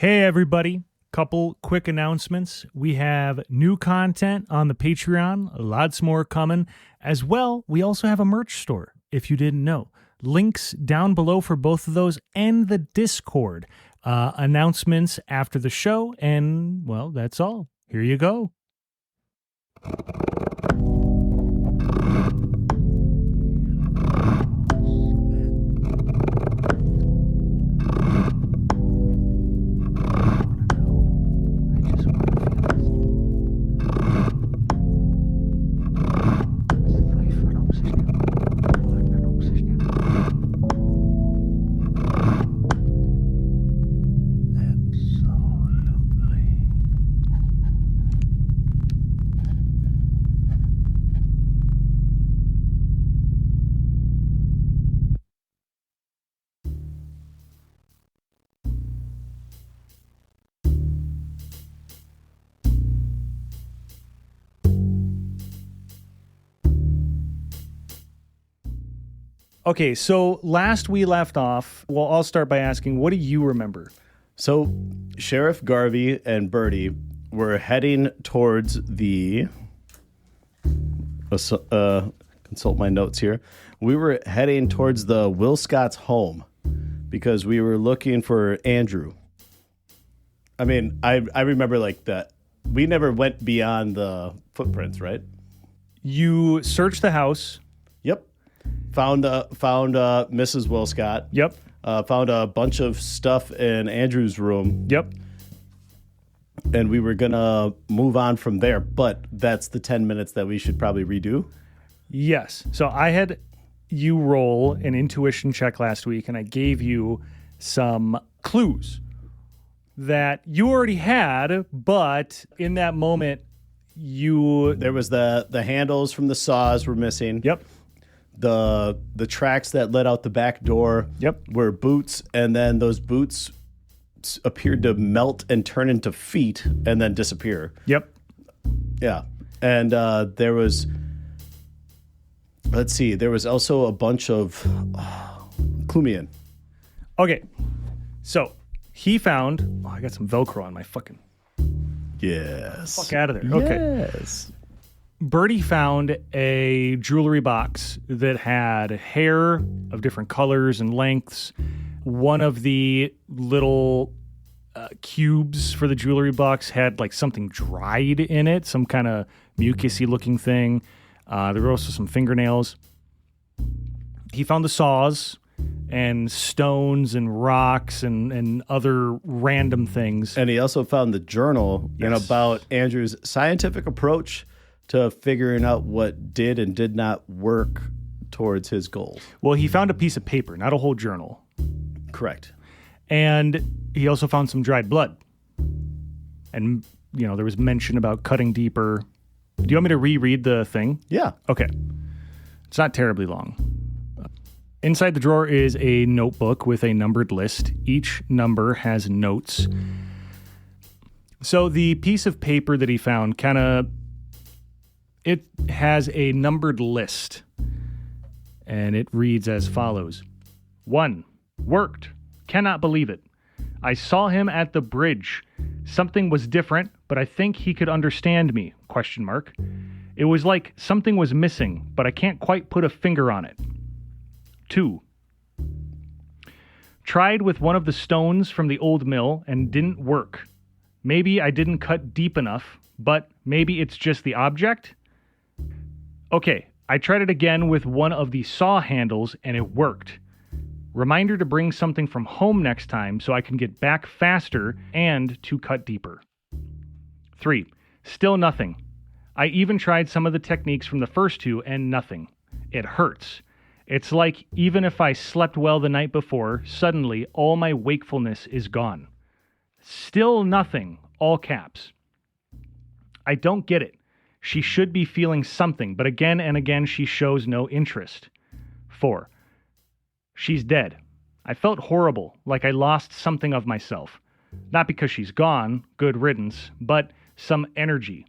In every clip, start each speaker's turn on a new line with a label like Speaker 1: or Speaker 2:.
Speaker 1: Hey, everybody. Couple quick announcements. We have new content on the Patreon, lots more coming. As well, we also have a merch store, if you didn't know. Links down below for both of those and the Discord. Announcements after the show, and, well, that's all. Here you go. Okay, so last we left off, well, I'll start by asking, what do you remember?
Speaker 2: So Sheriff Garvey and Birdie were heading towards the... consult my notes here. We were heading towards the Will Scott's home because we were looking for Andrew. I mean, I remember like that. We never went beyond the footprints, right?
Speaker 1: You searched the house.
Speaker 2: Yep. Found Mrs. Will Scott.
Speaker 1: Yep.
Speaker 2: Found a bunch of stuff in Andrew's room.
Speaker 1: Yep.
Speaker 2: And we were going to move on from there, but that's the 10 minutes that we should probably redo.
Speaker 1: Yes. So I had you roll an intuition check last week, and I gave you some clues that you already had, but in that moment,
Speaker 2: There was the handles from the saws were missing.
Speaker 1: Yep.
Speaker 2: The tracks that led out the back door were boots, and then those boots appeared to melt and turn into feet and then disappear.
Speaker 1: Yep.
Speaker 2: Yeah. And there was, let's see, there was also a bunch of Clumian.
Speaker 1: Okay. So he found, I got some Velcro on my fucking...
Speaker 2: Yes.
Speaker 1: Fuck out of there. Okay.
Speaker 2: Yes.
Speaker 1: Birdie found a jewelry box that had hair of different colors and lengths. One of the little cubes for the jewelry box had like something dried in it, some kind of mucusy looking thing. There were also some fingernails. He found the saws and stones and rocks and other random things.
Speaker 2: And he also found the journal and about Andrew's scientific approach to figuring out what did and did not work towards his goals.
Speaker 1: Well, he found a piece of paper, not a whole journal.
Speaker 2: Correct.
Speaker 1: And he also found some dried blood. And, you know, there was mention about cutting deeper. Do you want me to reread the thing?
Speaker 2: Yeah.
Speaker 1: Okay. It's not terribly long. Inside the drawer is a notebook with a numbered list. Each number has notes. So the piece of paper that he found it has a numbered list. And it reads as follows. 1. Worked. Cannot believe it. I saw him at the bridge. Something was different, but I think he could understand me, ? It was like something was missing, but I can't quite put a finger on it. 2. Tried with one of the stones from the old mill and didn't work. Maybe I didn't cut deep enough, but maybe it's just the object? Okay, I tried it again with one of the saw handles and it worked. Reminder to bring something from home next time so I can get back faster and to cut deeper. 3. Still nothing. I even tried some of the techniques from the first two and nothing. It hurts. It's like even if I slept well the night before, suddenly all my wakefulness is gone. Still nothing, all caps. I don't get it. She should be feeling something, but again and again she shows no interest. 4. She's dead. I felt horrible, like I lost something of myself. Not because she's gone, good riddance, but some energy.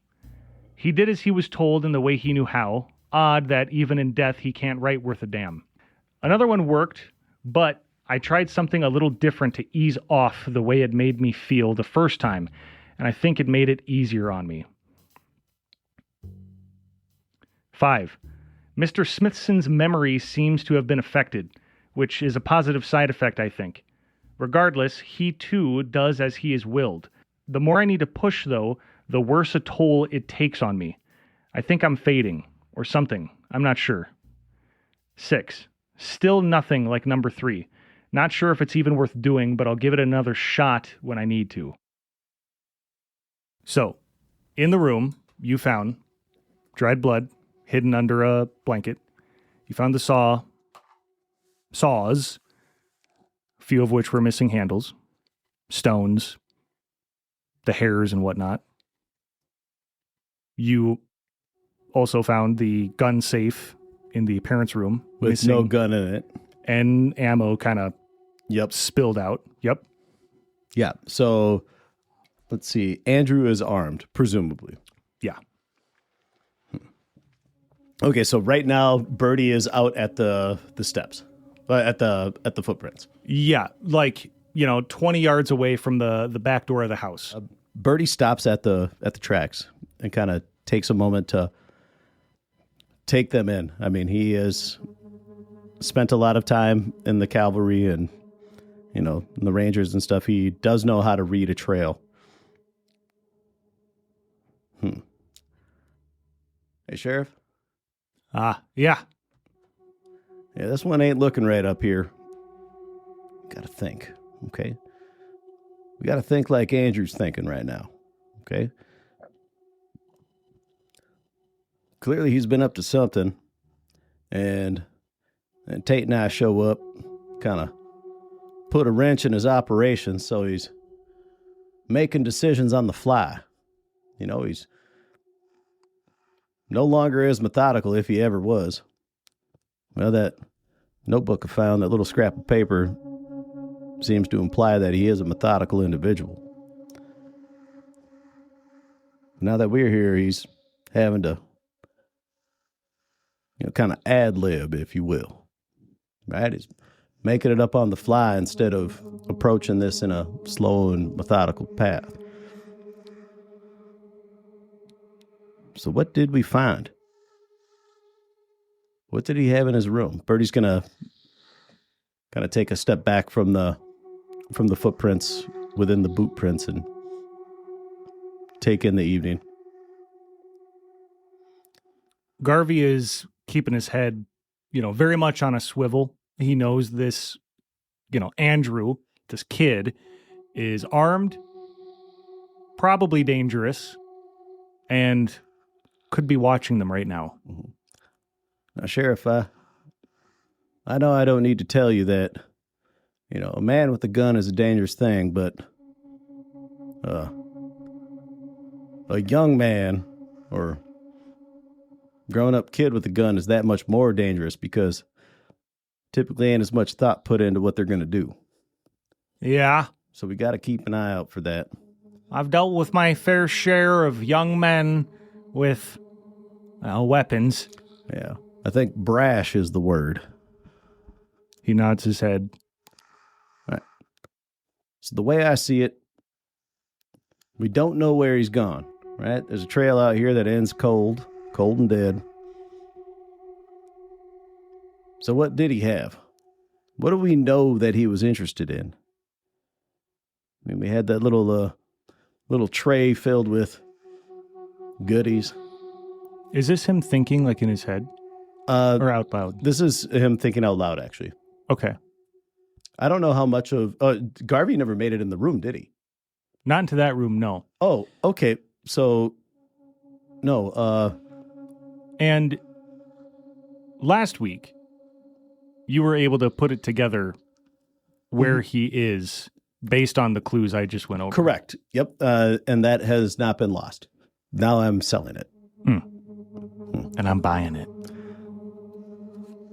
Speaker 1: He did as he was told in the way he knew how. Odd that even in death he can't write worth a damn. Another one worked, but I tried something a little different to ease off the way it made me feel the first time, and I think it made it easier on me. 5. Mr. Smithson's memory seems to have been affected, which is a positive side effect, I think. Regardless, he too does as he is willed. The more I need to push, though, the worse a toll it takes on me. I think I'm fading, or something. I'm not sure. 6. Still nothing like number 3. Not sure if it's even worth doing, but I'll give it another shot when I need to. So, in the room, you found dried blood hidden under a blanket. You found the saws, a few of which were missing handles, stones, the hairs and whatnot. You also found the gun safe in the parents' room.
Speaker 2: With no gun in it.
Speaker 1: And ammo kind of spilled out. Yep.
Speaker 2: Yeah. So, let's see. Andrew is armed, presumably.
Speaker 1: Yeah.
Speaker 2: Okay, so right now, Birdie is out at the steps, at the footprints.
Speaker 1: Yeah, 20 yards away from the back door of the house.
Speaker 2: Birdie stops at the tracks and kind of takes a moment to take them in. I mean, he has spent a lot of time in the cavalry and, in the Rangers and stuff. He does know how to read a trail. Hey, Sheriff?
Speaker 1: Yeah.
Speaker 2: Yeah, this one ain't looking right up here. Gotta think, okay? We gotta think like Andrew's thinking right now, okay? Clearly he's been up to something, and Tate and I show up, kind of put a wrench in his operation, so he's making decisions on the fly. He's no longer as methodical if he ever was. Well, that notebook I found, that little scrap of paper, seems to imply that he is a methodical individual. Now that we're here, he's having to, kind of ad-lib, if you will. Right? He's making it up on the fly instead of approaching this in a slow and methodical path. So what did we find? What did he have in his room? Birdie's going to kind of take a step back from the footprints within the boot prints and take in the evening.
Speaker 1: Garvey is keeping his head, very much on a swivel. He knows this, Andrew, this kid, is armed, probably dangerous, and could be watching them right now.
Speaker 2: Mm-hmm. Now, Sheriff, I know I don't need to tell you that, a man with a gun is a dangerous thing, but a young man or grown-up kid with a gun is that much more dangerous because typically ain't as much thought put into what they're going to do.
Speaker 1: Yeah.
Speaker 2: So we got to keep an eye out for that.
Speaker 1: I've dealt with my fair share of young men with weapons.
Speaker 2: Yeah. I think brash is the word.
Speaker 1: He nods his head.
Speaker 2: All right. So the way I see it, we don't know where he's gone, right? There's a trail out here that ends cold and dead. So what did he have? What do we know that he was interested in? I mean, we had that little tray filled with goodies.
Speaker 1: Is this him thinking like in his head? Or out loud?
Speaker 2: This is him thinking out loud, actually.
Speaker 1: Okay.
Speaker 2: I don't know how much of... Garvey never made it in the room, did he?
Speaker 1: Not into that room, no.
Speaker 2: Oh, okay. So, no.
Speaker 1: And last week, you were able to put it together where he is based on the clues I just went over.
Speaker 2: Correct. Yep. And that has not been lost. Now I'm selling it.
Speaker 1: And I'm buying it.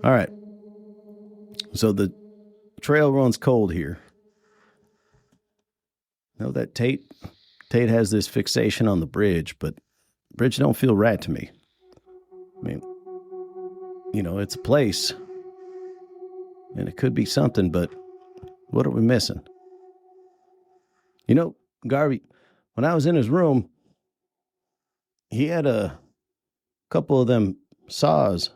Speaker 2: All right. So the trail runs cold here. Know that Tate has this fixation on the bridge, but the bridge don't feel right to me. I mean, it's a place, and it could be something, but What are we missing? You know, Garvey, when I was in his room, he had a couple of them saws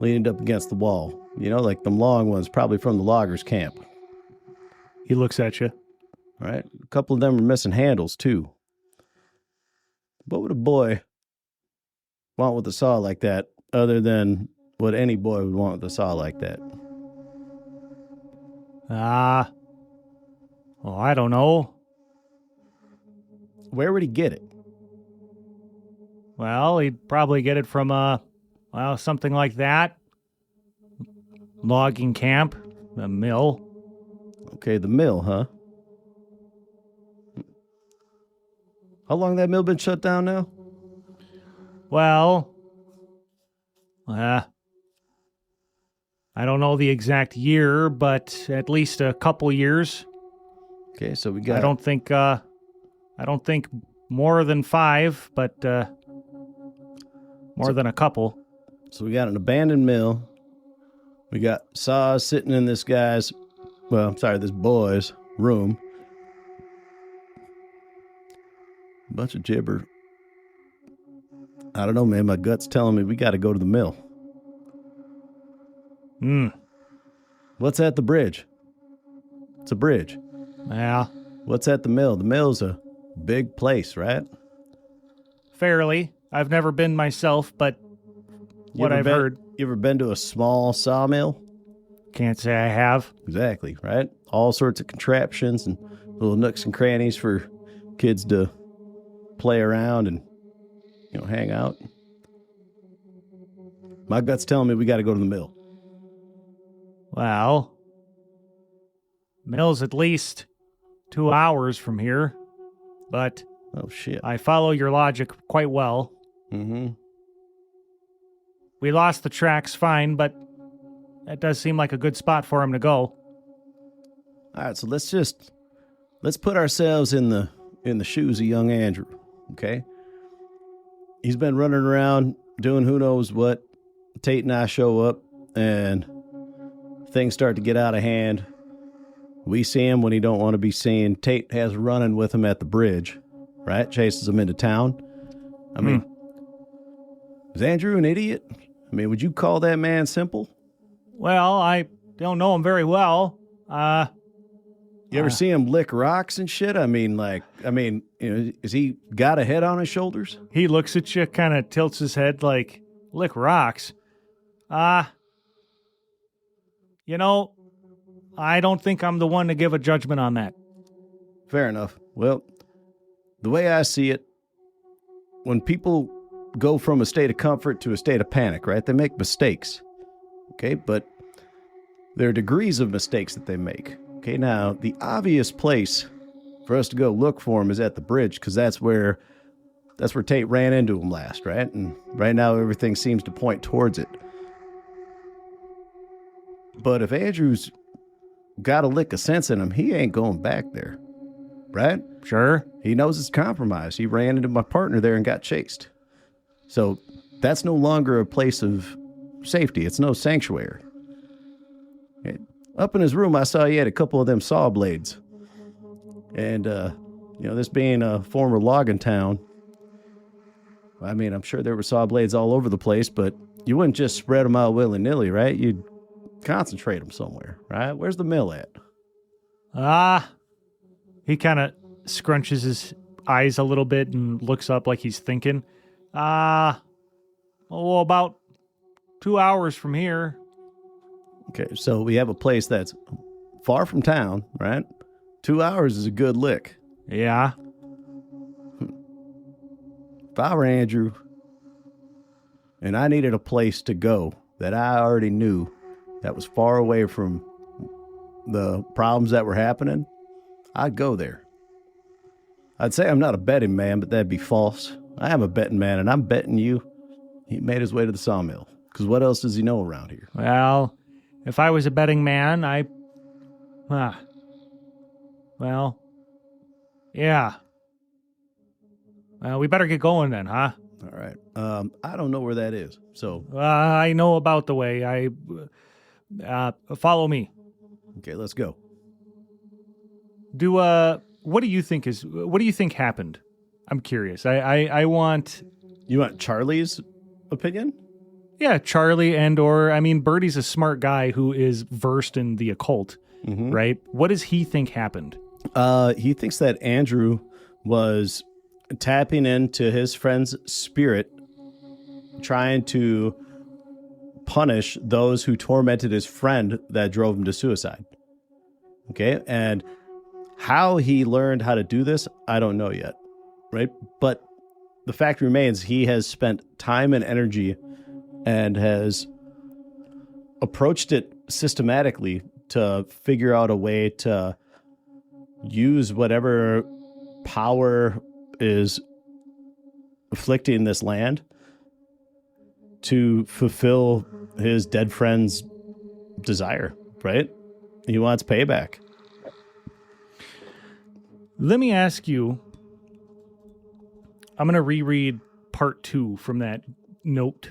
Speaker 2: leaned up against the wall. You know, like them long ones, probably from the loggers' camp.
Speaker 1: He looks at you.
Speaker 2: Right? A couple of them are missing handles, too. What would a boy want with a saw like that, other than what any boy would want with a saw like that?
Speaker 1: Well, I don't know.
Speaker 2: Where would he get it?
Speaker 1: Well, he'd probably get it from, something like that. Logging camp, a mill.
Speaker 2: Okay, the mill, huh? How long that mill been shut down now?
Speaker 1: Well, I don't know the exact year, but at least a couple years.
Speaker 2: Okay, so we got...
Speaker 1: I don't think more than 5, but more than a couple.
Speaker 2: So we got an abandoned mill. We got saws sitting in this this boy's room. A bunch of gibber. I don't know, man. My gut's telling me we got to go to the mill. What's at the bridge? It's a bridge.
Speaker 1: Yeah.
Speaker 2: What's at the mill? The mill's a big place, right?
Speaker 1: Fairly. I've never been myself, but what I've heard.
Speaker 2: You ever been to a small sawmill?
Speaker 1: Can't say I have.
Speaker 2: Exactly, right? All sorts of contraptions and little nooks and crannies for kids to play around and, hang out. My gut's telling me we got to go to the mill.
Speaker 1: Well, mill's at least 2 hours from here, but
Speaker 2: oh shit,
Speaker 1: I follow your logic quite well.
Speaker 2: Mm-hmm.
Speaker 1: We lost the tracks fine, but that does seem like a good spot for him to go.
Speaker 2: All right, so let's put ourselves in the shoes of young Andrew, okay? He's been running around doing who knows what. Tate and I show up, and things start to get out of hand. We see him when he don't want to be seen. Tate has running with him at the bridge, right? Chases him into town. I mean, is Andrew an idiot? I mean, would you call that man simple?
Speaker 1: Well, I don't know him very well.
Speaker 2: You ever see him lick rocks and shit? Is he got a head on his shoulders?
Speaker 1: He looks at you, kind of tilts his head like, lick rocks. I don't think I'm the one to give a judgment on that.
Speaker 2: Fair enough. Well, the way I see it, when people go from a state of comfort to a state of panic, right? They make mistakes. Okay, but there are degrees of mistakes that they make. Okay, now, the obvious place for us to go look for him is at the bridge, because that's where Tate ran into him last, right? And right now, everything seems to point towards it. But if Andrew's got a lick of sense in him, he ain't going back there, right?
Speaker 1: Sure.
Speaker 2: He knows it's compromised. He ran into my partner there and got chased. So that's no longer a place of safety. It's no sanctuary. Up in his room, I saw he had a couple of them saw blades. And, this being a former logging town, I mean, I'm sure there were saw blades all over the place, but you wouldn't just spread them out willy-nilly, right? You'd concentrate them somewhere, right? Where's the mill at?
Speaker 1: He kind of scrunches his eyes a little bit and looks up like he's thinking. About 2 hours from here.
Speaker 2: Okay, so we have a place that's far from town, right? 2 hours is a good lick.
Speaker 1: Yeah.
Speaker 2: If I were Andrew and I needed a place to go that I already knew that was far away from the problems that were happening, I'd go there. I'd say I'm not a betting man, but that'd be false. I am a betting man, and I'm betting you he made his way to the sawmill. Because what else does he know around here?
Speaker 1: Well, if I was a betting man, yeah. Well, we better get going then, huh?
Speaker 2: All right. I don't know where that is, so...
Speaker 1: I know about the way. Follow me.
Speaker 2: Okay, let's go.
Speaker 1: What do you think happened? I'm curious. I want...
Speaker 2: You want Charlie's opinion?
Speaker 1: Yeah, Charlie Birdie's a smart guy who is versed in the occult, right? What does he think happened?
Speaker 2: He thinks that Andrew was tapping into his friend's spirit, trying to punish those who tormented his friend that drove him to suicide. Okay, and how he learned how to do this, I don't know yet, right? But the fact remains, he has spent time and energy and has approached it systematically to figure out a way to use whatever power is afflicting this land to fulfill his dead friend's desire, right? He wants payback.
Speaker 1: Let me ask you, I'm going to reread part 2 from that note.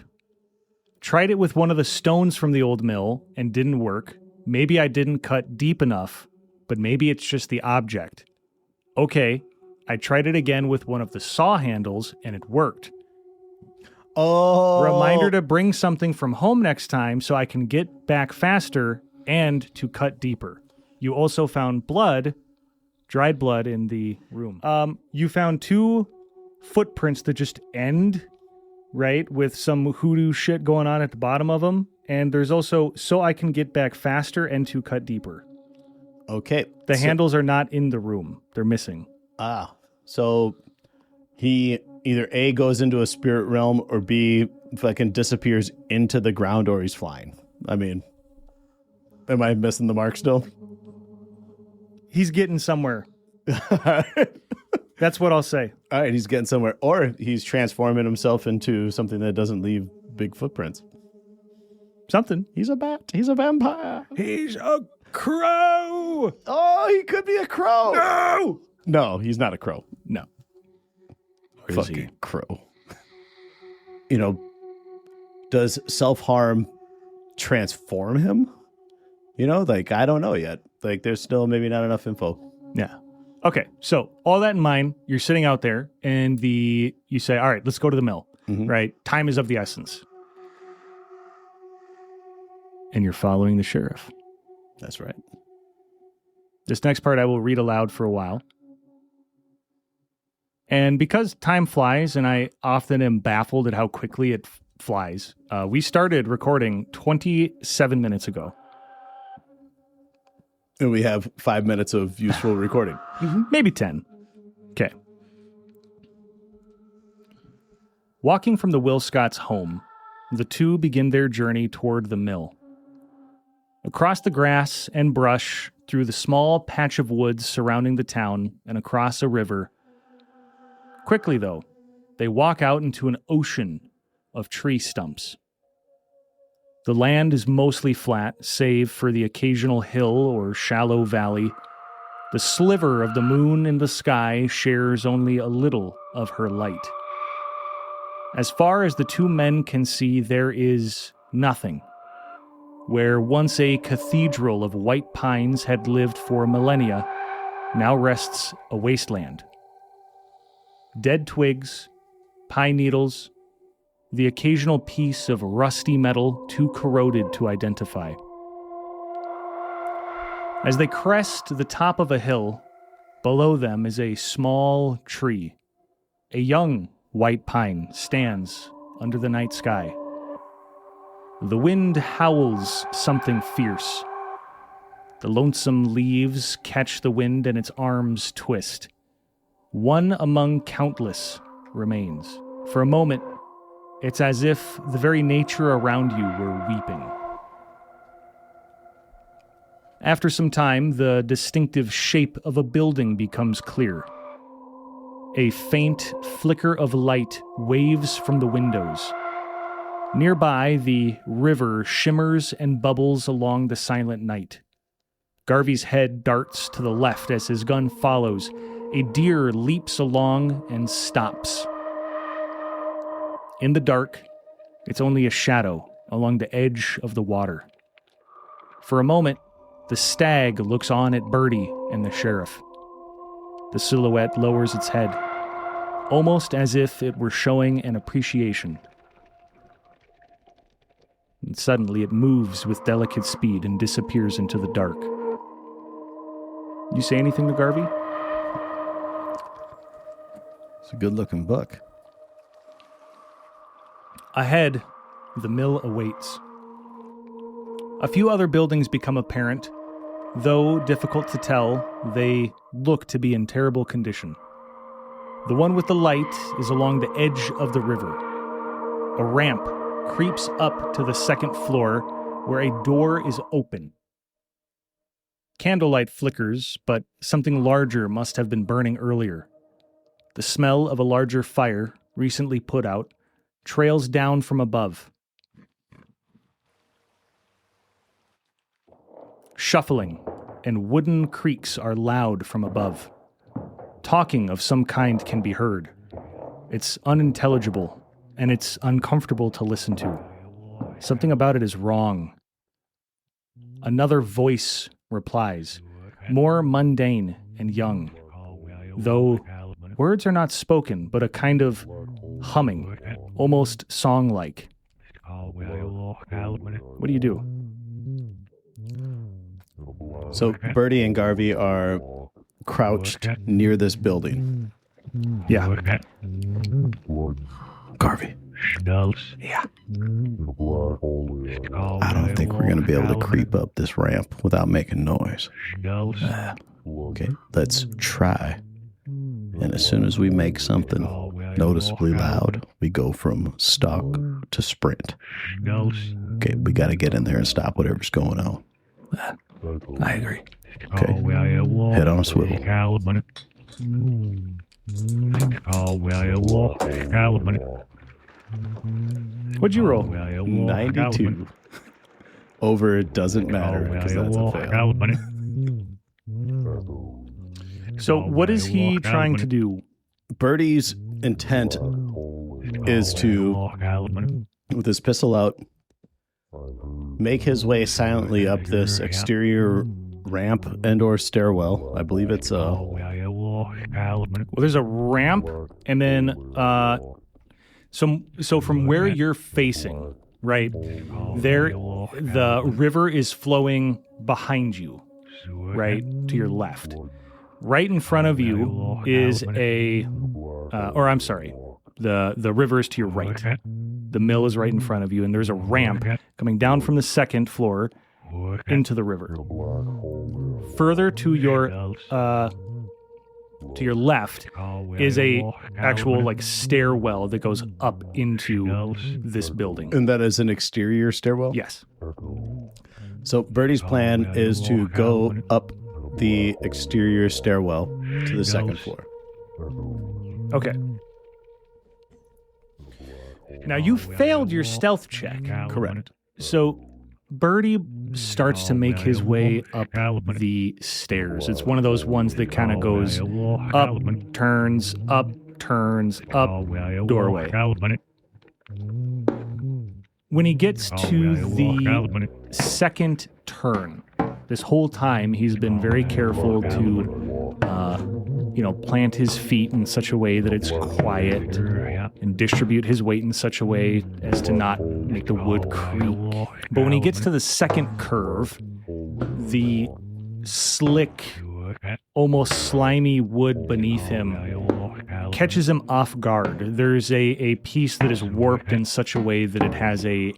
Speaker 1: Tried it with one of the stones from the old mill and didn't work. Maybe I didn't cut deep enough, but maybe it's just the object. Okay, I tried it again with one of the saw handles and it worked.
Speaker 2: Oh.
Speaker 1: Reminder to bring something from home next time so I can get back faster and to cut deeper. You also found dried blood in the room. You found 2 footprints that just end, right, with some hoodoo shit going on at the bottom of them. And there's also, so I can get back faster and to cut deeper.
Speaker 2: Okay.
Speaker 1: The handles are not in the room. They're missing.
Speaker 2: So he either A, goes into a spirit realm, or B, fucking disappears into the ground, or he's flying. I mean, am I missing the mark still?
Speaker 1: He's getting somewhere. That's what I'll say.
Speaker 2: All right, he's getting somewhere. Or he's transforming himself into something that doesn't leave big footprints.
Speaker 1: Something.
Speaker 2: He's a bat. He's a vampire.
Speaker 1: He's a crow.
Speaker 2: Oh, he could be a crow.
Speaker 1: No!
Speaker 2: No, he's not a crow.
Speaker 1: No. Or is
Speaker 2: Fucking
Speaker 1: he?
Speaker 2: Crow. Does self-harm transform him? I don't know yet. There's still maybe not enough info.
Speaker 1: Yeah. Okay, so all that in mind, you're sitting out there and you say, all right, let's go to the mill, right? Time is of the essence. And you're following the sheriff.
Speaker 2: That's right.
Speaker 1: This next part I will read aloud for a while. And because time flies, and I often am baffled at how quickly it flies, we started recording 27 minutes ago.
Speaker 2: And we have 5 minutes of useful recording.
Speaker 1: Maybe 10. Okay. Walking from the Wilscots' home, the two begin their journey toward the mill. Across the grass and brush, through the small patch of woods surrounding the town, and across a river. Quickly, though, they walk out into an ocean of tree stumps. The land is mostly flat, save for the occasional hill or shallow valley. The sliver of the moon in the sky shares only a little of her light. As far as the two men can see, there is nothing. Where once a cathedral of white pines had lived for millennia, now rests a wasteland. Dead twigs, pine needles, the occasional piece of rusty metal too corroded to identify. As they crest the top of a hill, below them is a small tree. A young white pine stands under the night sky. The wind howls something fierce. The lonesome leaves catch the wind and its arms twist. One among countless remains. For a moment, it's as if the very nature around you were weeping. After some time, the distinctive shape of a building becomes clear. A faint flicker of light waves from the windows. Nearby, the river shimmers and bubbles along the silent night. Garvey's head darts to the left as his gun follows. A deer leaps along and stops. In the dark, it's only a shadow along the edge of the water. For a moment, the stag looks on at Birdie and the sheriff. The silhouette lowers its head, almost as if it were showing an appreciation. And suddenly it moves with delicate speed and disappears into the dark. You say anything to Garvey?
Speaker 2: It's a good-looking book.
Speaker 1: Ahead, the mill awaits. A few other buildings become apparent. Though difficult to tell, they look to be in terrible condition. The one with the light is along the edge of the river. A ramp creeps up to the second floor where a door is open. Candlelight flickers, but something larger must have been burning earlier. The smell of a larger fire, recently put out, trails down from above. Shuffling and wooden creaks are loud from above. Talking of some kind can be heard. It's unintelligible, and it's uncomfortable to listen to. Something about it is wrong. Another voice replies, more mundane and young, though words are not spoken, but a kind of humming, almost song-like. What do you do?
Speaker 2: So Birdie and Garvey are crouched near this building.
Speaker 1: Yeah.
Speaker 2: Garvey.
Speaker 1: Yeah.
Speaker 2: I don't think we're going to be able to creep up this ramp without making noise. Okay, let's try. And as soon as we make something noticeably loud, we go from stalk to sprint. Okay, we got to get in there and stop whatever's going on.
Speaker 1: I agree.
Speaker 2: Okay, head on a swivel.
Speaker 1: What'd you roll?
Speaker 2: 92. Over it doesn't matter because that's a fail.
Speaker 1: So what is he trying to do?
Speaker 2: Birdie's intent is to, with his pistol out, make his way silently up this exterior ramp and or stairwell. I believe it's
Speaker 1: Well, there's a ramp, and then so from where you're facing, right there, the river is flowing behind you, right to your left. Right in front of you is the river is to your right. The mill is right in front of you, and there's a ramp coming down from the second floor into the river. Further to your left is a actual like stairwell that goes up into this building.
Speaker 2: and that is an exterior stairwell.
Speaker 1: Yes.
Speaker 2: So Birdie's plan is to go up the exterior stairwell to the second floor.
Speaker 1: Okay. Now you failed your stealth check.
Speaker 2: Correct.
Speaker 1: So Birdie starts to make his way up the stairs. It's one of those ones that kind of goes up, turns, up, doorway. When he gets to the second turn, this whole time he's been very careful to, plant his feet in such a way that it's quiet and distribute his weight in such a way as to not make the wood creak. But when he gets to the second curve, the slick, almost slimy wood beneath him catches him off guard. There's a piece that is warped in such a way that it has a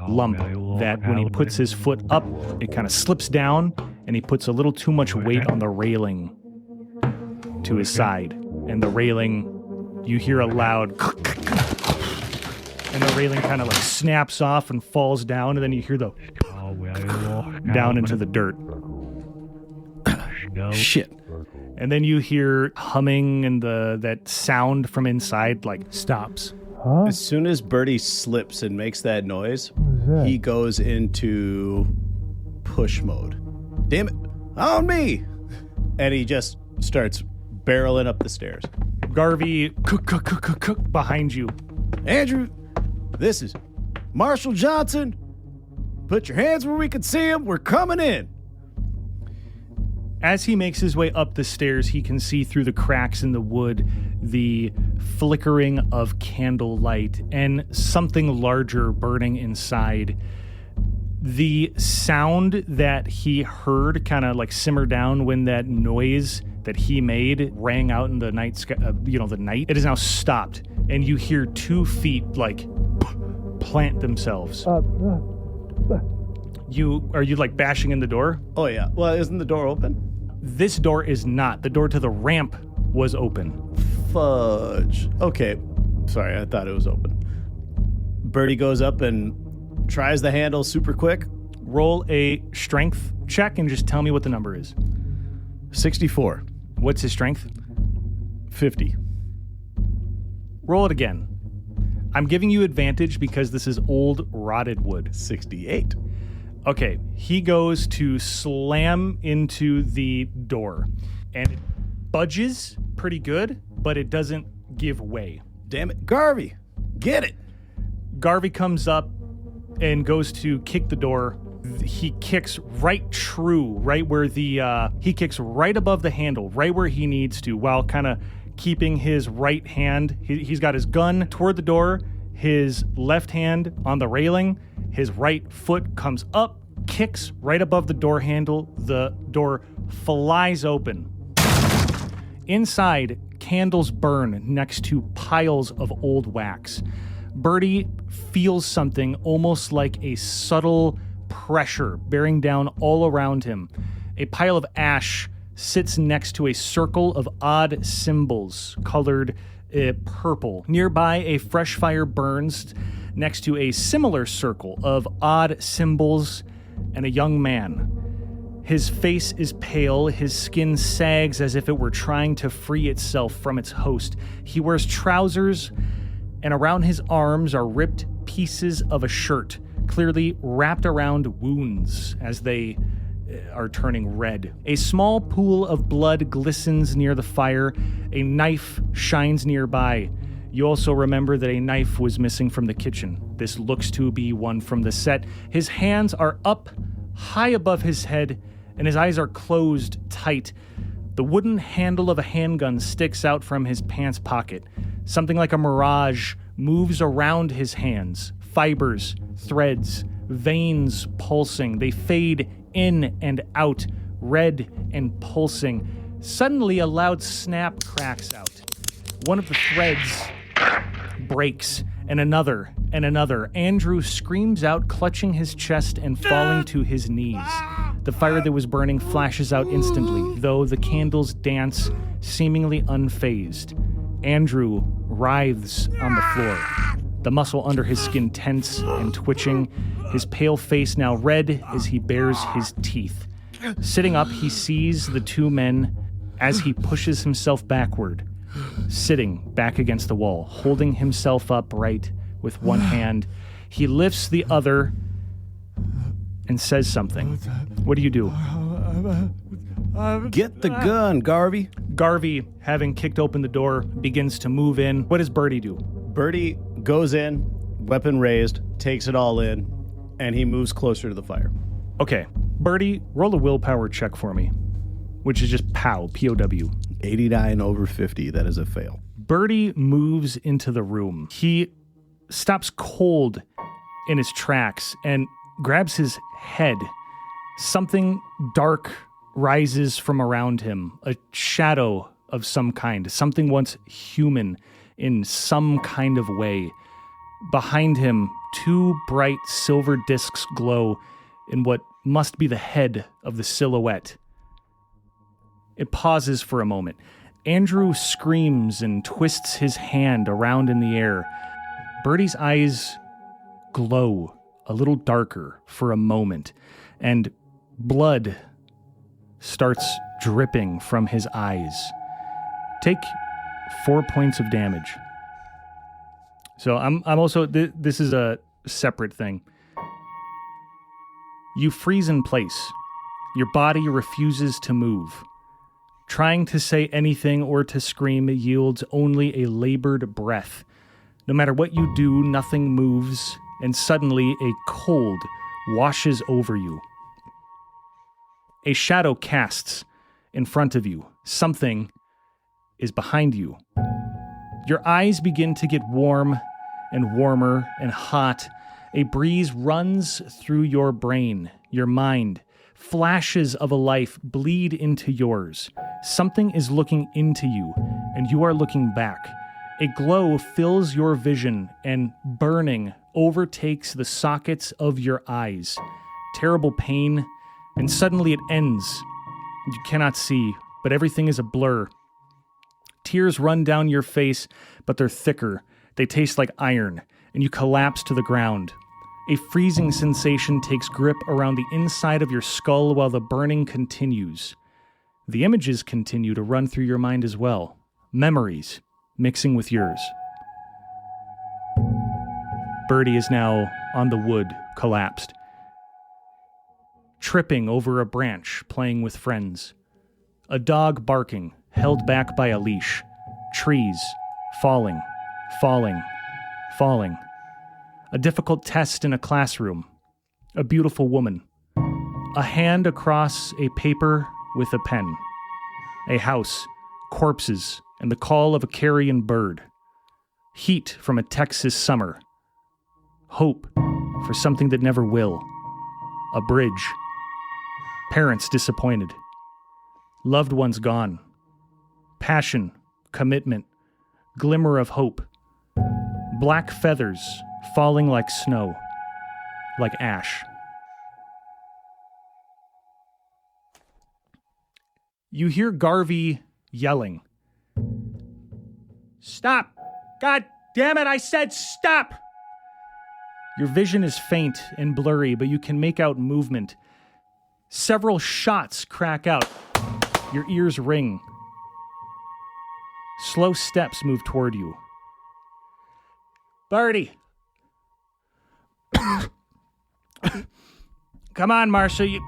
Speaker 1: lump that when he puts his foot up, it kind of slips down, and he puts a little too much weight on the railing to his side. And the railing, you hear a loud and the railing kind of like snaps off and falls down, and then you hear the down into the dirt.
Speaker 2: Shit.
Speaker 1: And then you hear humming, and that sound from inside like stops.
Speaker 2: As soon as Birdie slips and makes that noise, he goes into push mode. Damn it, on me! And he just starts barreling up the stairs.
Speaker 1: Garvey behind you.
Speaker 2: Andrew, this is Marshal Johnson. Put your hands where we can see him. We're coming in.
Speaker 1: As he makes his way up the stairs, he can see through the cracks in the wood the flickering of candlelight and something larger burning inside. The sound that he heard kind of like simmer down when that noise that he made rang out in the night sky, the night. It is now stopped, and you hear 2 feet like plant themselves. Are you like bashing in the door?
Speaker 2: Oh yeah. Well, isn't the door open?
Speaker 1: This door is not. The door to the ramp was open.
Speaker 2: Fudge. Okay. Sorry, I thought it was open. Birdie goes up and tries the handle super quick.
Speaker 1: Roll a strength check and just tell me what the number is.
Speaker 2: 64.
Speaker 1: What's his strength?
Speaker 2: 50.
Speaker 1: Roll it again. I'm giving you advantage because this is old rotted wood.
Speaker 2: 68.
Speaker 1: Okay, he goes to slam into the door, and it budges pretty good, but it doesn't give way.
Speaker 2: Damn it. Garvey, get it.
Speaker 1: Garvey comes up and goes to kick the door. He kicks right true, right where he kicks right above the handle, right where he needs to, while kind of keeping his right hand. He's got his gun toward the door, his left hand on the railing, his right foot comes up, kicks right above the door handle. The door flies open. Inside, candles burn next to piles of old wax. Birdie feels something almost like a subtle pressure bearing down all around him. A pile of ash sits next to a circle of odd symbols colored purple. Nearby, a fresh fire burns next to a similar circle of odd symbols and a young man. His face is pale, his skin sags as if it were trying to free itself from its host. He wears trousers, and around his arms are ripped pieces of a shirt, clearly wrapped around wounds as they are turning red. A small pool of blood glistens near the fire. A knife shines nearby. You also remember that a knife was missing from the kitchen. This looks to be one from the set. His hands are up high above his head, and his eyes are closed tight. The wooden handle of a handgun sticks out from his pants pocket. Something like a mirage moves around his hands. Fibers, threads, veins pulsing. They fade in and out, red and pulsing. Suddenly, a loud snap cracks out. One of the threads breaks, and another, and another. Andrew screams out, clutching his chest and falling to his knees. The fire that was burning flashes out instantly, though the candles dance, seemingly unfazed. Andrew writhes on the floor, the muscle under his skin tense and twitching, his pale face now red as he bares his teeth. Sitting up, he sees the 2 men as he pushes himself backward, sitting back against the wall, holding himself upright with one hand. He lifts the other and says something. What do you do?
Speaker 2: Get the gun, Garvey.
Speaker 1: Garvey, having kicked open the door, begins to move in. What does Birdie do?
Speaker 2: Birdie goes in, weapon raised, takes it all in, and he moves closer to the fire.
Speaker 1: Okay, Birdie, roll a willpower check for me, which is just POW, P-O-W.
Speaker 2: 89 over 50, that is a fail.
Speaker 1: Birdie moves into the room. He stops cold in his tracks and grabs his head. Something dark rises from around him, a shadow of some kind, something once human in some kind of way. Behind him, 2 bright silver discs glow in what must be the head of the silhouette. It pauses for a moment. Andrew screams and twists his hand around in the air. Birdie's eyes glow a little darker for a moment, and blood starts dripping from his eyes. Take 4 points of damage. So I'm also, this is a separate thing. You freeze in place. Your body refuses to move. Trying to say anything or to scream yields only a labored breath. No matter what you do, nothing moves, and suddenly a cold washes over you. A shadow casts, in front of you. Something is behind you. Your eyes begin to get warm and warmer and hot. A breeze runs through your brain, your mind. Flashes of a life bleed into yours. Something is looking into you, and you are looking back. A glow fills your vision, and burning overtakes the sockets of your eyes. Terrible pain, and suddenly it ends. You cannot see, but everything is a blur. Tears run down your face, but they're thicker. They taste like iron, and you collapse to the ground. A freezing sensation takes grip around the inside of your skull while the burning continues. The images continue to run through your mind as well. Memories mixing with yours. Birdie is now on the wood, collapsed. Tripping over a branch, playing with friends. A dog barking, held back by a leash. Trees falling, falling, falling. A difficult test in a classroom. A beautiful woman. A hand across a paper with a pen. A house, corpses, and the call of a carrion bird. Heat from a Texas summer. Hope for something that never will. A bridge. Parents disappointed. Loved ones gone. Passion, commitment, glimmer of hope. Black feathers falling like snow, like ash. You hear Garvey yelling. Stop! God damn it, I said stop! Your vision is faint and blurry, but you can make out movement. Several shots crack out. Your ears ring. Slow steps move toward you. Birdie! Come on, Marshal, you...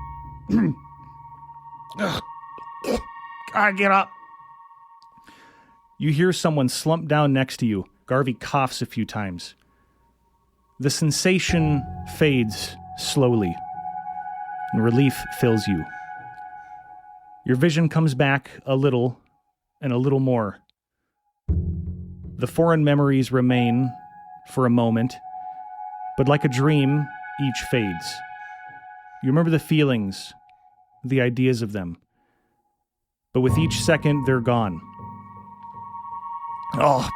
Speaker 1: Gotta get up. You hear someone slump down next to you. Garvey coughs a few times. The sensation fades slowly, and relief fills you. Your vision comes back a little and a little more. The foreign memories remain for a moment, but like a dream, each fades. You remember the feelings, the ideas of them, but with each second, they're gone. Oh,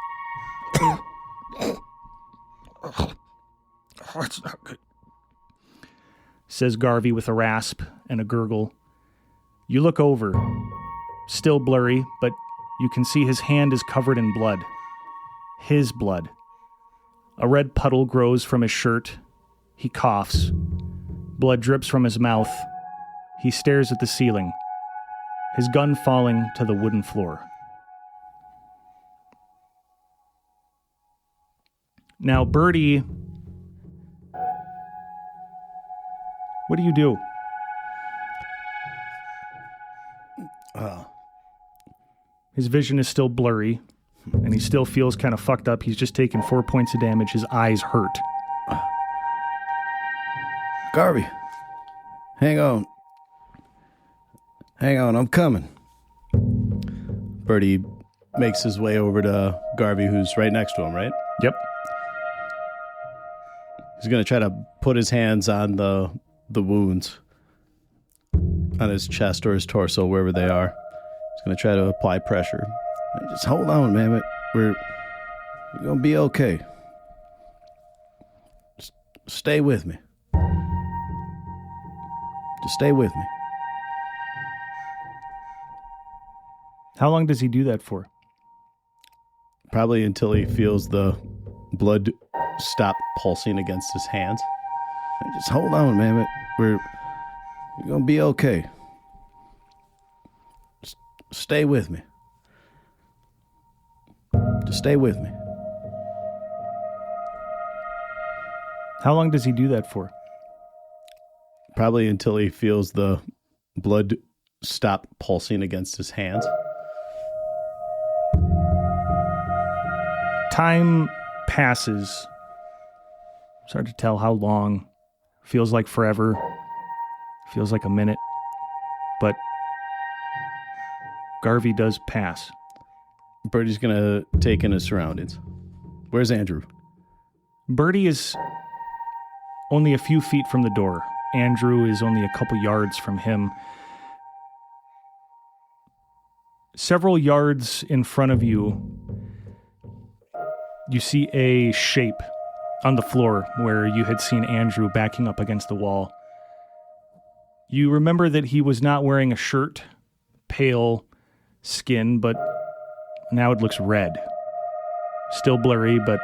Speaker 1: it's not good, says Garvey with a rasp and a gurgle. You look over, still blurry, but you can see his hand is covered in blood. His blood. A red puddle grows from his shirt. He coughs. Blood drips from his mouth. He stares at the ceiling, his gun falling to the wooden floor. Now, Birdie, what do you do? His vision is still blurry, and he still feels kind of fucked up. He's just taken 4 points of damage. His eyes hurt.
Speaker 2: Garvey, hang on. Hang on, I'm coming. Birdie makes his way over to Garvey, who's right next to him, right?
Speaker 1: Yep.
Speaker 2: He's going to try to put his hands on the wounds on his chest or his torso, wherever they are. He's going to try to apply pressure. Just hold on, man. We're going to be okay. Just stay with me. Just stay with me.
Speaker 1: How long does he do that for?
Speaker 2: Probably until he feels the blood stop pulsing against his hands. Just hold on, man. We're going to be okay. Just stay with me. Just stay with me.
Speaker 1: How long does he do that for?
Speaker 2: Probably until he feels the blood stop pulsing against his hands.
Speaker 1: Time passes. It's hard to tell how long. Feels like forever. Feels like a minute. But Garvey does pass.
Speaker 2: Birdie's going to take in his surroundings. Where's Andrew?
Speaker 1: Birdie is only a few feet from the door. Andrew is only a couple yards from him. Several yards in front of you, you see a shape on the floor where you had seen Andrew backing up against the wall. You remember that he was not wearing a shirt, pale skin, but now it looks red. Still blurry, but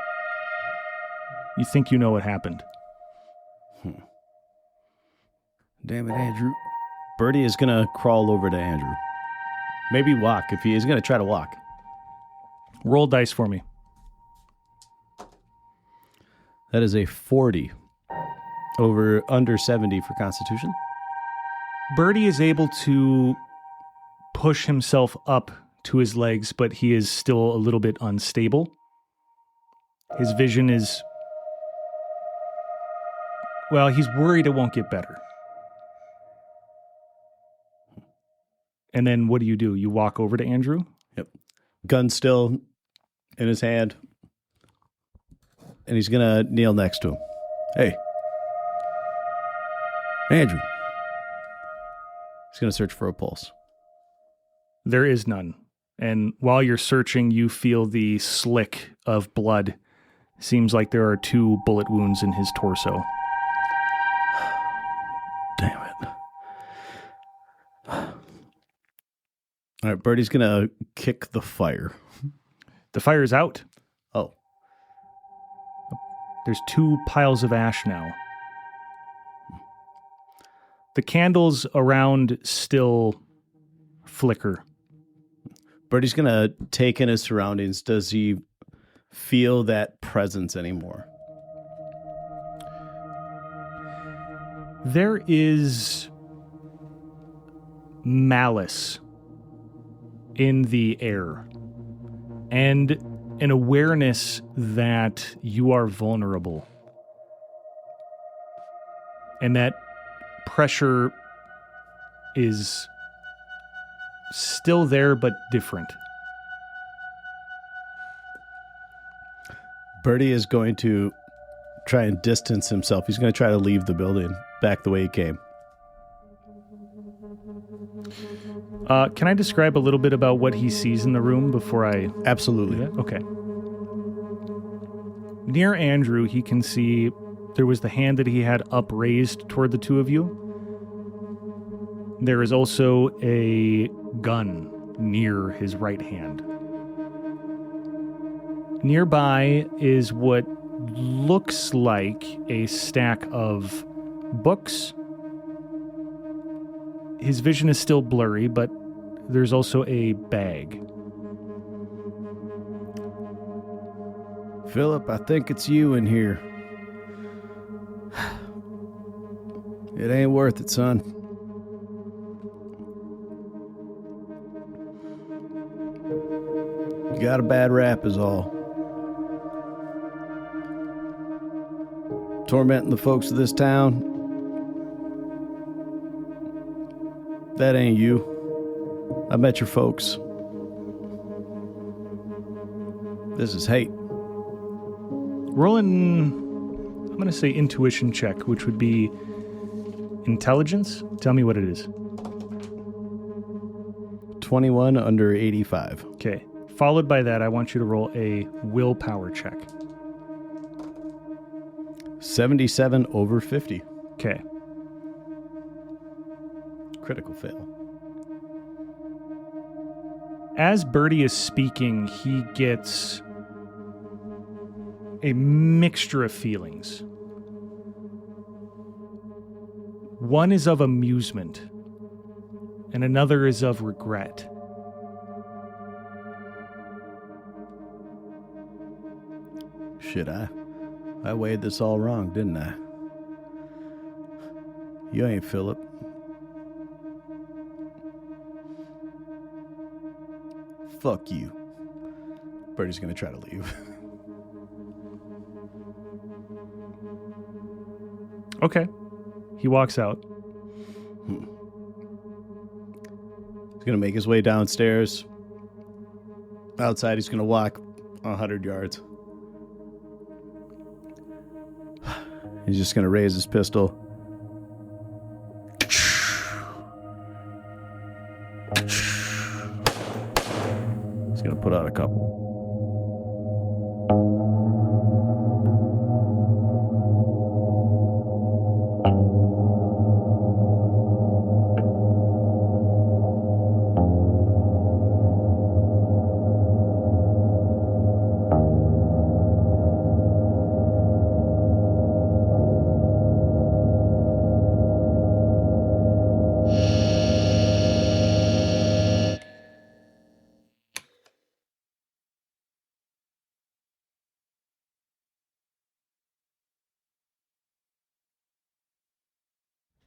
Speaker 1: you think you know what happened.
Speaker 2: Damn it, Andrew. Birdie is going to crawl over to Andrew. Maybe walk if he is going to try to walk.
Speaker 1: Roll dice for me.
Speaker 2: That is a 40 over under 70 for Constitution.
Speaker 1: Birdie is able to push himself up to his legs, but he is still a little bit unstable. His vision is... well, he's worried it won't get better. And then what do? You walk over to Andrew?
Speaker 2: Yep. Gun still in his hand. And he's going to kneel next to him. Hey. Andrew. He's going to search for a pulse.
Speaker 1: There is none. And while you're searching, you feel the slick of blood. Seems like there are 2 bullet wounds in his torso.
Speaker 2: Damn it. All right, Birdie's going to kick the fire.
Speaker 1: The fire's out.
Speaker 2: Oh.
Speaker 1: There's 2 piles of ash now. The candles around still flicker.
Speaker 2: Birdie's going to take in his surroundings. Does he feel that presence anymore?
Speaker 1: There is malice in the air and an awareness that you are vulnerable and that pressure is still there but different.
Speaker 2: Birdie is going to try and distance himself. He's going to try to leave the building back the way he came.
Speaker 1: Can I describe a little bit about what he sees in the room before I...
Speaker 2: Absolutely.
Speaker 1: Okay. Near Andrew, he can see there was the hand that he had upraised toward the 2 of you. There is also a gun near his right hand. Nearby is what looks like a stack of books. His vision is still blurry, but there's also a bag.
Speaker 2: Philip, I think it's you in here. It ain't worth it, son. You got a bad rap is all. Tormenting the folks of this town. That ain't you. I met your folks. This is hate.
Speaker 1: Rolling, I'm going to say intuition check, which would be intelligence. Tell me what it is.
Speaker 2: 21 under 85.
Speaker 1: Okay. Followed by that, I want you to roll a willpower check.
Speaker 2: 77 over 50.
Speaker 1: Okay.
Speaker 2: Critical fail.
Speaker 1: As Birdie is speaking, he gets a mixture of feelings. One is of amusement, and another is of regret.
Speaker 2: Shit, I weighed this all wrong, didn't I? You ain't Philip. Fuck you. Birdie's gonna try to leave.
Speaker 1: Okay. He walks out.
Speaker 2: He's going to make his way downstairs. Outside, he's going to walk 100 yards. He's just going to raise his pistol. He's going to put out a couple.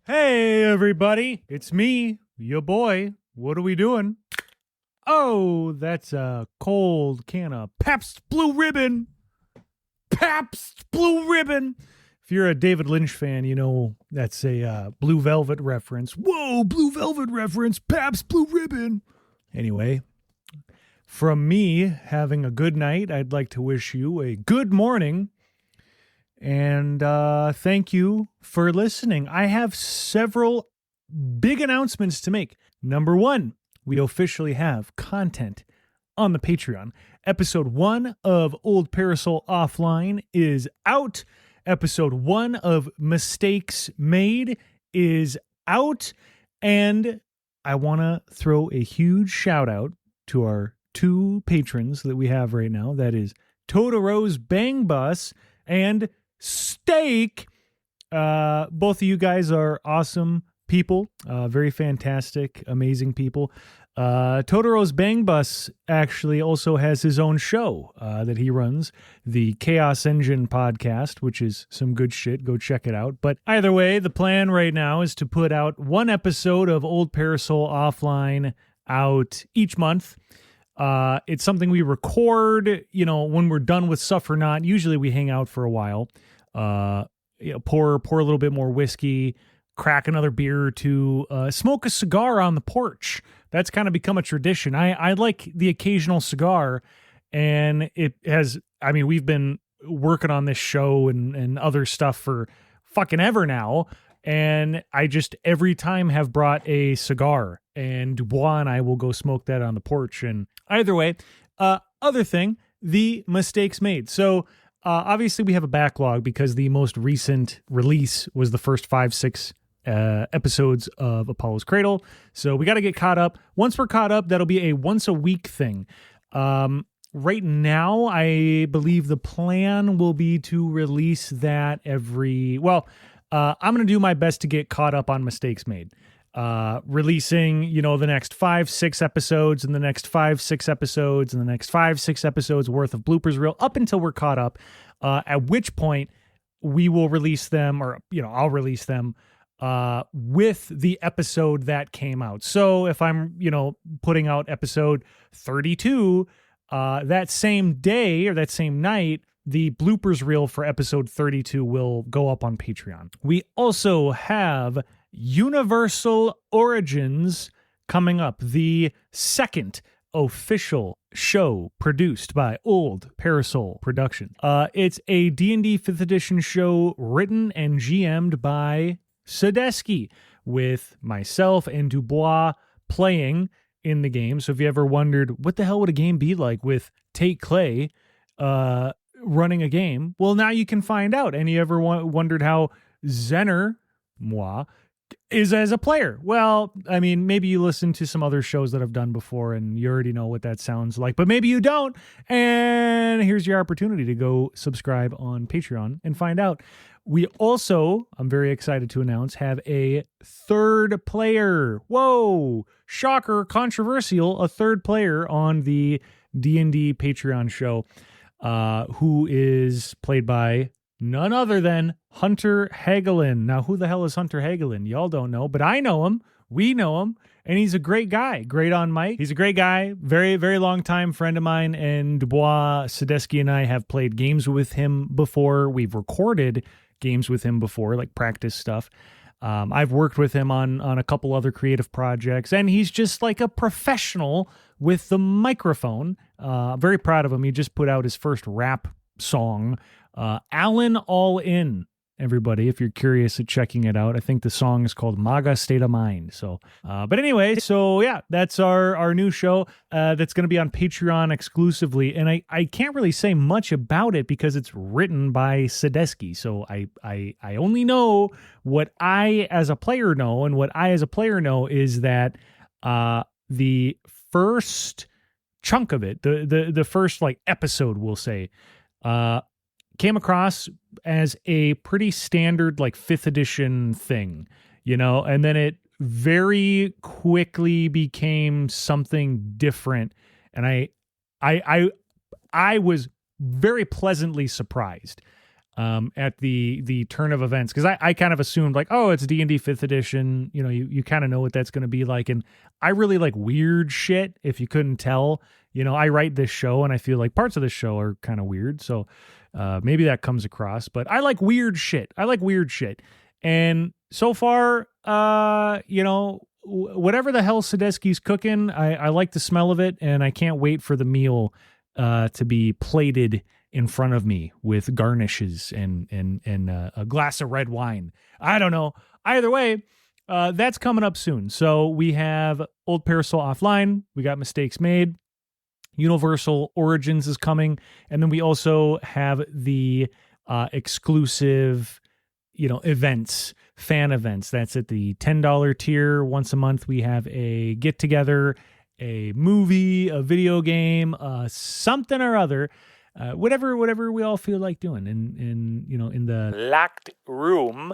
Speaker 1: Hey, everybody. It's me, your boy. What are we doing? Oh, that's a cold can of Pabst Blue Ribbon. Pabst Blue Ribbon. If you're a David Lynch fan, you know that's a Blue Velvet reference. Whoa, Blue Velvet reference. Pabst Blue Ribbon. Anyway, from me having a good night, I'd like to wish you a good morning. And thank you for listening. I have several big announcements to make. Number one, we officially have content on the Patreon. Episode 1 of Old Parasol Offline is out. Episode 1 of Mistakes Made is out. And I want to throw a huge shout out to our 2 patrons that we have right now. That is Totoro's Bang Bus and Steak. Both of you guys are awesome people, very fantastic, amazing people. Totoro's Bang Bus actually also has his own show that he runs, the Chaos Engine podcast, which is some good shit. Go check it out. But either way, the plan right now is to put out 1 episode of Old Parasol Offline out each month. It's something we record, when we're done with Suffer Not. Usually we hang out for a while, pour a little bit more whiskey, crack another beer or two, smoke a cigar on the porch. That's kind of become a tradition. I like the occasional cigar, and we've been working on this show and other stuff for fucking ever now. And I just every time have brought a cigar, and Dubois and I will go smoke that on the porch. And either way, other thing, the Mistakes Made. So obviously we have a backlog because the most recent release was the first 5-6 episodes of Apollo's Cradle. So we got to get caught up. Once we're caught up, that'll be a once a week thing. Right now, I believe the plan will be to release that I'm going to do my best to get caught up on Mistakes Made. Releasing, the next 5-6 episodes and the next 5-6 episodes and the next 5-6 episodes worth of bloopers reel up until we're caught up, at which point we will release them, or, I'll release them with the episode that came out. So if I'm, putting out episode 32, that same day or that same night, the bloopers reel for episode 32 will go up on Patreon. We also have Universal Origins coming up, the second official show produced by Old Parasol Production. It's a D&D 5th edition show written and GM'd by Sadesky, with myself and Dubois playing in the game. So if you ever wondered, what the hell would a game be like with Tate Clay running a game? Well, now you can find out. And you ever wondered how Zenner, moi, is as a player? Well, maybe you listen to some other shows that I've done before and you already know what that sounds like, but maybe you don't. And here's your opportunity to go subscribe on Patreon and find out. We also, I'm very excited to announce, have a third player. Whoa, shocker, controversial, a third player on the D&D Patreon show, who is played by none other than Hunter Hagelin. Now, who the hell is Hunter Hagelin? Y'all don't know, but I know him. We know him, and he's a great guy. Great on mic. He's a great guy. Very, very long time friend of mine, and Dubois, Sadesky, and I have played games with him before. We've recorded games with him before, like practice stuff.
Speaker 3: I've worked with him on a couple other creative projects, and he's just like a professional with the microphone. Very proud of him. He just put out his first rap song, Alan All In. Everybody, if you're curious at checking it out, I think the song is called MAGA State of Mind. So, but anyway, so yeah, that's our new show that's going to be on Patreon exclusively. And I can't really say much about it because it's written by Sadesky. So I only know what I as a player know. And what I as a player know is that the first chunk of it, the first like episode, we'll say, came across as a pretty standard like 5th edition thing, and then it very quickly became something different, and I was very pleasantly surprised at the turn of events, because I kind of assumed like, oh, it's D&D 5th edition, you kind of know what that's going to be like, and I really like weird shit, if you couldn't tell. I write this show and I feel like parts of this show are kind of weird, so maybe that comes across, but I like weird shit. And so far, whatever the hell Sadesky's cooking, I like the smell of it, and I can't wait for the meal to be plated in front of me with garnishes and a glass of red wine. I don't know. Either way, that's coming up soon. So we have Old Parasol offline. We got Mistakes Made. Universal Origins is coming, and then we also have the exclusive, events, fan events. That's at the $10 tier. Once a month, we have a get together, a movie, a video game, something or other, whatever we all feel like doing, in the locked room.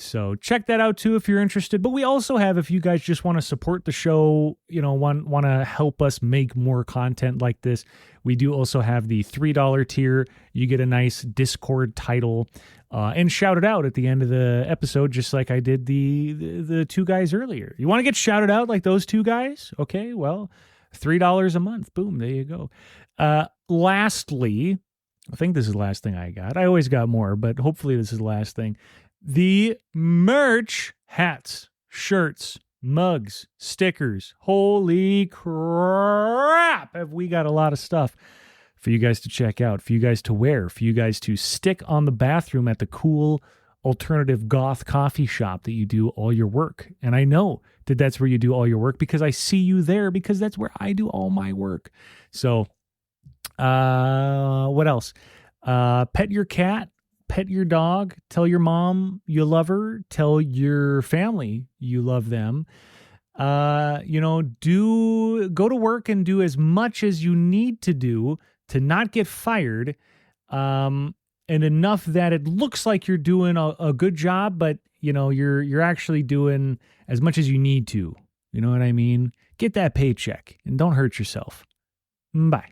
Speaker 3: So check that out too if you're interested. But we also have, if you guys just want to support the show, want to help us make more content like this, we do also have the $3 tier. You get a nice Discord title and shout it out at the end of the episode, just like I did the two guys earlier. You want to get shouted out like those two guys? Okay, well, $3 a month. Boom, there you go. Lastly, I think this is the last thing I got. I always got more, but hopefully this is the last thing. The merch, hats, shirts, mugs, stickers. Holy crap. Have we got a lot of stuff for you guys to check out, for you guys to wear, for you guys to stick on the bathroom at the cool alternative goth coffee shop that you do all your work. And I know that that's where you do all your work because I see you there, because that's where I do all my work. So, what else? Pet your cat. Pet your dog, tell your mom you love her, tell your family you love them. Go to work and do as much as you need to do to not get fired, and enough that it looks like you're doing a good job, but you're actually doing as much as you need to. You know what I mean? Get that paycheck and don't hurt yourself. Bye.